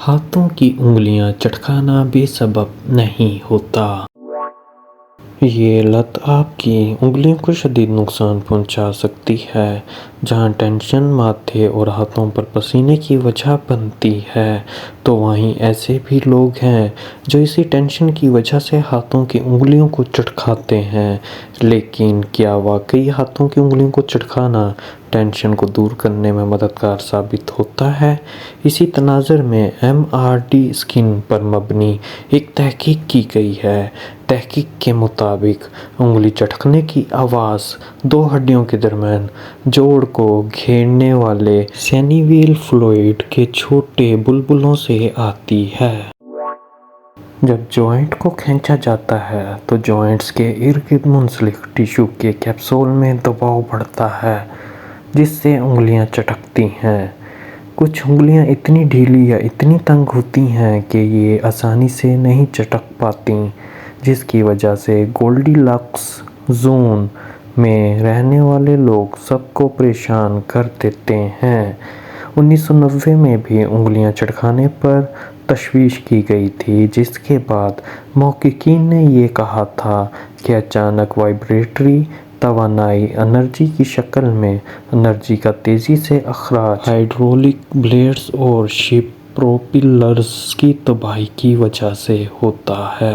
ہاتھوں کی انگلیاں چٹکانا بے سبب نہیں ہوتا۔ یہ لت آپ کی انگلیوں کو شدید نقصان پہنچا سکتی ہے۔ جہاں ٹینشن ماتھے اور ہاتھوں پر پسینے کی وجہ بنتی ہے، تو وہیں ایسے بھی لوگ ہیں جو اسی ٹینشن کی وجہ سے ہاتھوں کی انگلیوں کو چٹکاتے ہیں۔ لیکن کیا واقعی ہاتھوں کی انگلیوں کو چٹکانا ٹینشن کو دور کرنے میں مددگار ثابت ہوتا ہے؟ اسی تناظر میں MRD اسکین پر مبنی ایک تحقیق کی گئی ہے۔ تحقیق کے مطابق انگلی چٹکنے کی آواز دو ہڈیوں کے درمیان جوڑ کو گھیرنے والے سینیویل فلوئڈ کے چھوٹے بلبلوں سے آتی ہے۔ جب جوائنٹ کو کھینچا جاتا ہے تو جوائنٹس کے ارد گرد منسلک ٹشو کے کیپسول میں دباؤ بڑھتا ہے، جس سے انگلیاں چٹکتی ہیں۔ کچھ انگلیاں اتنی ڈھیلی یا اتنی تنگ ہوتی ہیں کہ یہ آسانی سے نہیں چٹک پاتیں، جس کی وجہ سے گولڈی لاکس زون میں رہنے والے لوگ سب کو پریشان کر دیتے ہیں۔ 1990 میں بھی انگلیاں چٹکانے پر تشویش کی گئی تھی، جس کے بعد محققین نے یہ کہا تھا کہ اچانک وائبریٹری توانائی انرجی کی شکل میں انرجی کا تیزی سے اخراج ہائیڈرولک بلیڈز اور شپ پروپیلرز کی تباہی کی وجہ سے ہوتا ہے۔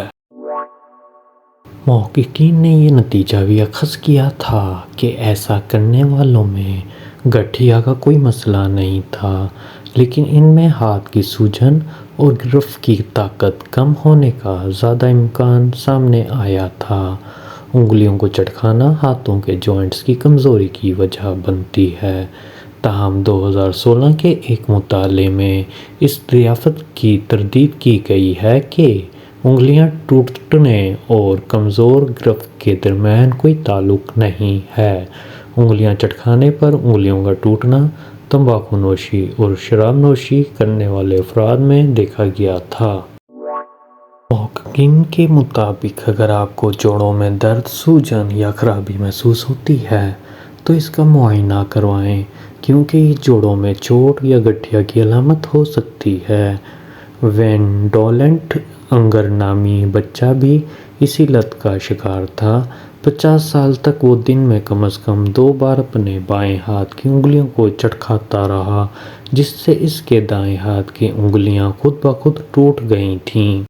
محققین نے یہ نتیجہ بھی اخذ کیا تھا کہ ایسا کرنے والوں میں گٹھیا کا کوئی مسئلہ نہیں تھا، لیکن ان میں ہاتھ کی سوجن اور گرفت کی طاقت کم ہونے کا زیادہ امکان سامنے آیا تھا۔ انگلیوں کو چٹکانا ہاتھوں کے جوائنٹس کی کمزوری کی وجہ بنتی ہے۔ تاہم 2016 کے ایک مطالعے میں اس دریافت کی تردید کی گئی ہے کہ انگلیاں ٹوٹنے اور کمزور گرفت کے درمیان کوئی تعلق نہیں ہے۔ انگلیاں چٹکانے پر انگلیوں کا ٹوٹنا تمباکو نوشی اور شراب نوشی کرنے والے افراد میں دیکھا گیا تھا۔ محققین کے مطابق اگر آپ کو جوڑوں میں درد، سوجن یا خرابی محسوس ہوتی ہے تو اس کا معائنہ کروائیں، کیونکہ یہ جوڑوں میں چوٹ یا گٹھیا کی علامت ہو سکتی ہے۔ وین ڈولنٹ انگر نامی بچہ بھی اسی لت کا شکار تھا۔ 50 سال تک وہ دن میں کم از کم 2 بار اپنے بائیں ہاتھ کی انگلیوں کو چٹکاتا رہا، جس سے اس کے دائیں ہاتھ کی انگلیاں خود بخود ٹوٹ گئی تھیں۔